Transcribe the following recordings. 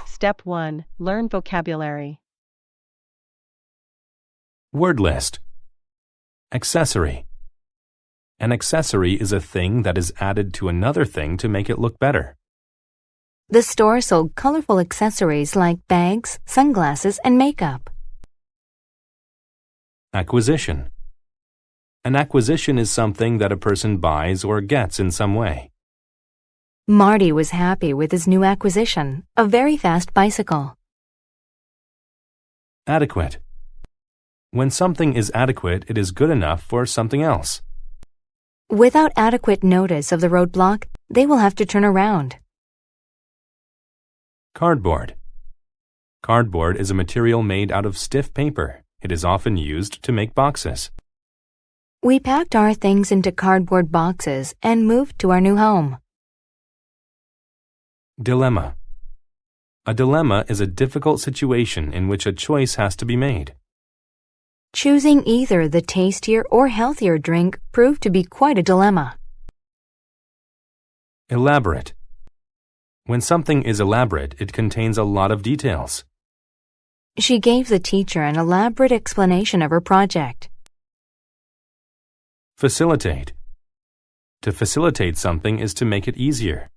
Step 1. Learn vocabulary. Word list. Accessory. An accessory is a thing that is added to another thing to make it look better. The store sold colorful accessories like bags, sunglasses, and makeup. Acquisition. An acquisition is something that a person buys or gets in some way. Marty was happy with his new acquisition, a very fast bicycle. Adequate. When something is adequate, it is good enough for something else. Without adequate notice of the roadblock, they will have to turn around. Cardboard. Cardboard is a material made out of stiff paper. It is often used to make boxes. We packed our things into cardboard boxes and moved to our new home. Dilemma. A dilemma is a difficult situation in which a choice has to be made. Choosing either the tastier or healthier drink proved to be quite a dilemma. Elaborate. When something is elaborate, it contains a lot of details. She gave the teacher an elaborate explanation of her project. Facilitate. To facilitate something is to make it easier.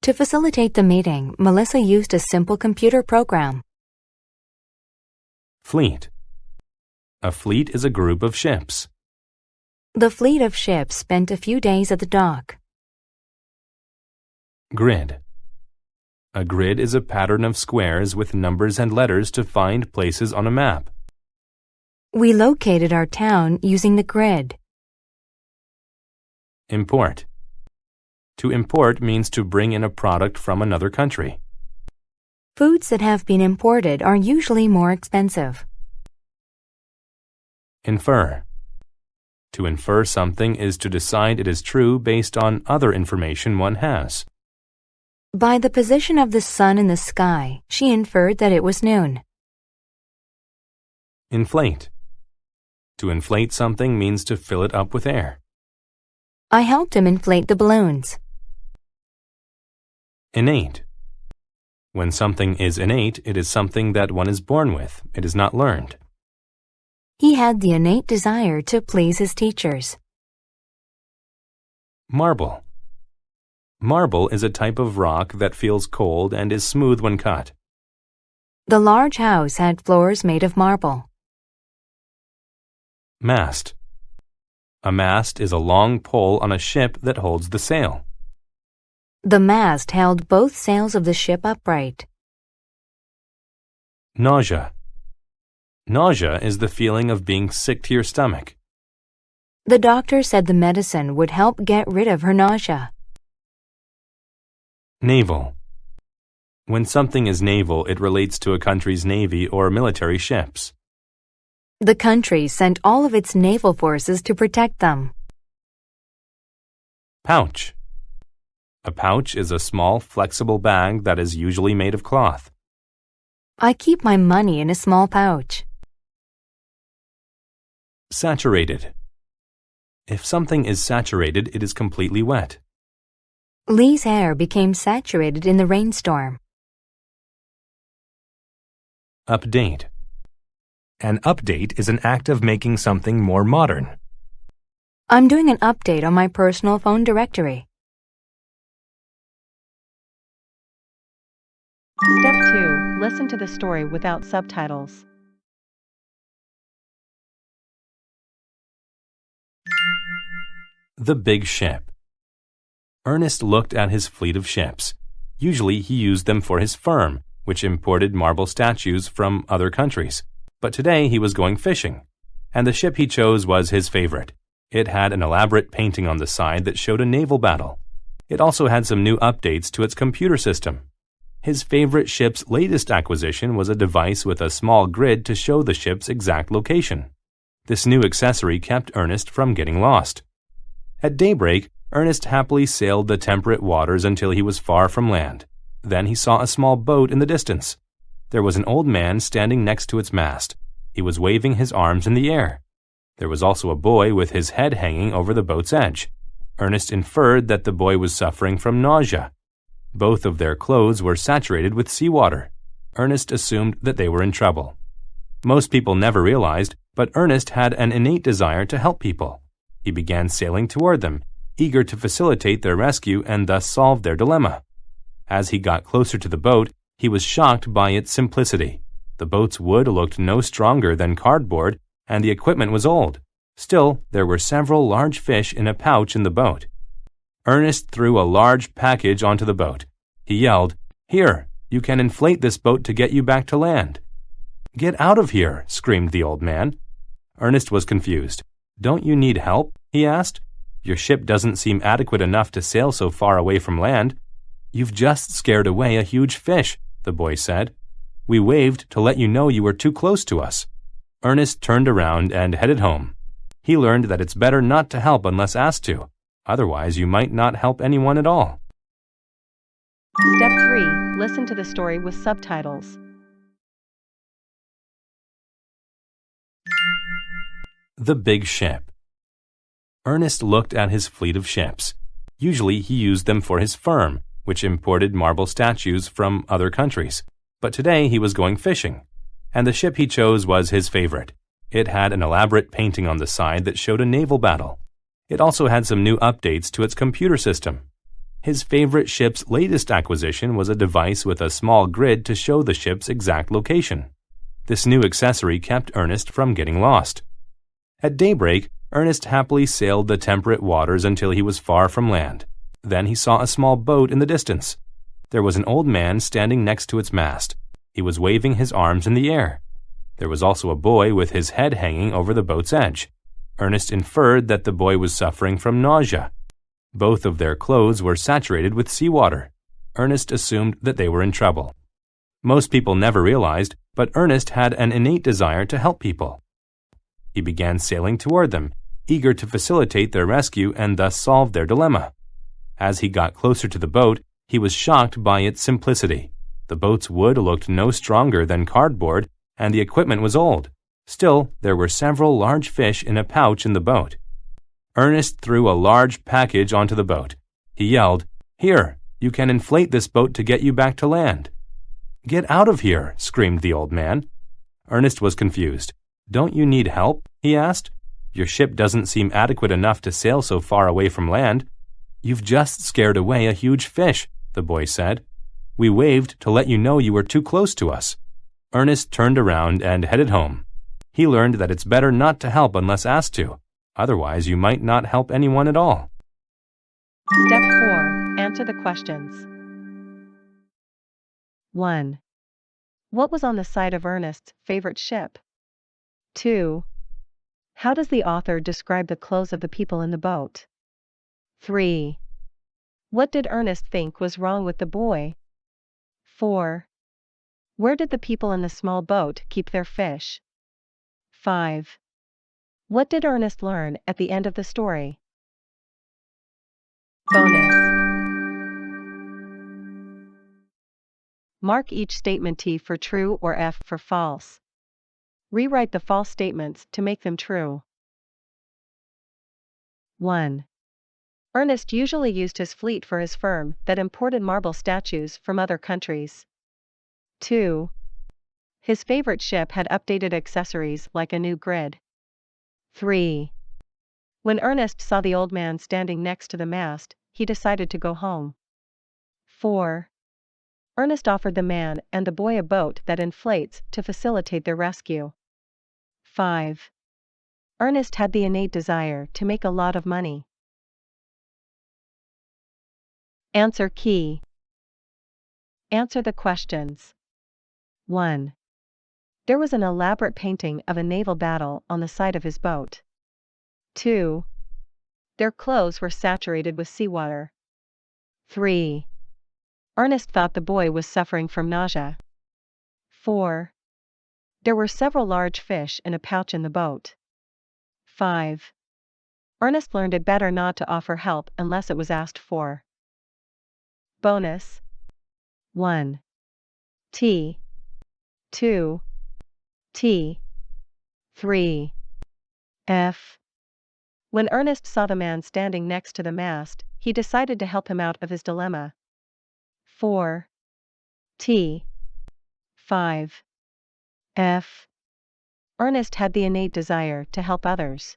To facilitate the meeting, Melissa used a simple computer program. Fleet. A fleet is a group of ships. The fleet of ships spent a few days at the dock. Grid. A grid is a pattern of squares with numbers and letters to find places on a map. We located our town using the grid. Import. To import means to bring in a product from another country. Foods that have been imported are usually more expensive. Infer. To infer something is to decide it is true based on other information one has. By the position of the sun in the sky, she inferred that it was noon. Inflate. To inflate something means to fill it up with air. I helped him inflate the balloons. Innate. When something is innate, it is something that one is born with. It is not learned. He had the innate desire to please his teachers. Marble. Marble is a type of rock that feels cold and is smooth when cut. The large house had floors made of marble. Mast. A mast is a long pole on a ship that holds the sail. The mast held both sails of the ship upright. Nausea. Nausea is the feeling of being sick to your stomach. The doctor said the medicine would help get rid of her nausea. Naval. When something is naval, it relates to a country's navy or military ships. The country sent all of its naval forces to protect them. Pouch. A pouch is a small, flexible bag that is usually made of cloth. I keep my money in a small pouch. Saturated. If something is saturated, it is completely wet. Lee's hair became saturated in the rainstorm. Update. An update is an act of making something more modern. I'm doing an update on my personal phone directory. Step 2. Listen to the story without subtitles. The big ship. Ernest looked at his fleet of ships. Usually he used them for his firm, which imported marble statues from other countries. But today he was going fishing, and the ship he chose was his favorite. It had an elaborate painting on the side that showed a naval battle. It also had some new updates to its computer system. His favorite ship's latest acquisition was a device with a small grid to show the ship's exact location. This new accessory kept Ernest from getting lost. At daybreak, Ernest happily sailed the temperate waters until he was far from land. Then he saw a small boat in the distance. There was an old man standing next to its mast. He was waving his arms in the air. There was also a boy with his head hanging over the boat's edge. Ernest inferred that the boy was suffering from nausea. Both of their clothes were saturated with seawater. Ernest assumed that they were in trouble. Most people never realized, but Ernest had an innate desire to help people. He began sailing toward them, eager to facilitate their rescue and thus solve their dilemma. As he got closer to the boat, he was shocked by its simplicity. The boat's wood looked no stronger than cardboard, and the equipment was old. Still, there were several large fish in a pouch in the boat. Ernest threw a large package onto the boat. He yelled, "Here, you can inflate this boat to get you back to land." "Get out of here," screamed the old man. Ernest was confused. "Don't you need help?" he asked. "Your ship doesn't seem adequate enough to sail so far away from land." "You've just scared away a huge fish," the boy said. "We waved to let you know you were too close to us." Ernest turned around and headed home. He learned that it's better not to help unless asked to. Otherwise, you might not help anyone at all. Step 3. Listen to the story with subtitles. The big ship. Ernest looked at his fleet of ships. Usually he used them for his firm, which imported marble statues from other countries. But today he was going fishing, and the ship he chose was his favorite. It had an elaborate painting on the side that showed a naval battle. It also had some new updates to its computer system. His favorite ship's latest acquisition was a device with a small grid to show the ship's exact location. This new accessory kept Ernest from getting lost. At daybreak, Ernest happily sailed the temperate waters until he was far from land. Then he saw a small boat in the distance. There was an old man standing next to its mast. He was waving his arms in the air. There was also a boy with his head hanging over the boat's edge. Ernest inferred that the boy was suffering from nausea. Both of their clothes were saturated with seawater. Ernest assumed that they were in trouble. Most people never realized, but Ernest had an innate desire to help people. He began sailing toward them, eager to facilitate their rescue and thus solve their dilemma. As he got closer to the boat, he was shocked by its simplicity. The boat's wood looked no stronger than cardboard, and the equipment was old. Still, there were several large fish in a pouch in the boat. Ernest threw a large package onto the boat. He yelled, "Here, you can inflate this boat to get you back to land." "Get out of here," screamed the old man. Ernest was confused. "Don't you need help?" he asked. "Your ship doesn't seem adequate enough to sail so far away from land." "You've just scared away a huge fish," the boy said. "We waved to let you know you were too close to us." Ernest turned around and headed home. He learned that it's better not to help unless asked to. Otherwise, you might not help anyone at all. Step 4. Answer the questions. 1. What was on the side of Ernest's favorite ship? 2. How does the author describe the clothes of the people in the boat? 3. What did Ernest think was wrong with the boy? 4. Where did the people in the small boat keep their fish? 5. What did Ernest learn at the end of the story? Bonus. Mark each statement T for true or F for false. Rewrite the false statements to make them true. 1. Ernest usually used his fleet for his firm that imported marble statues from other countries. 2. His favorite ship had updated accessories like a new grid. 3. When Ernest saw the old man standing next to the mast, he decided to go home. 4. Ernest offered the man and the boy a boat that inflates to facilitate their rescue. 5. Ernest had the innate desire to make a lot of money. Answer key. Answer the questions. 1. There was an elaborate painting of a naval battle on the side of his boat. 2. Their clothes were saturated with seawater. 3. Ernest thought the boy was suffering from nausea. 4. There were several large fish in a pouch in the boat. 5. Ernest learned it better not to offer help unless it was asked for. Bonus. 1. T. 2. T. 3. F. When Ernest saw the man standing next to the mast, he decided to help him out of his dilemma. 4. T. 5. F. Ernest had the innate desire to help others.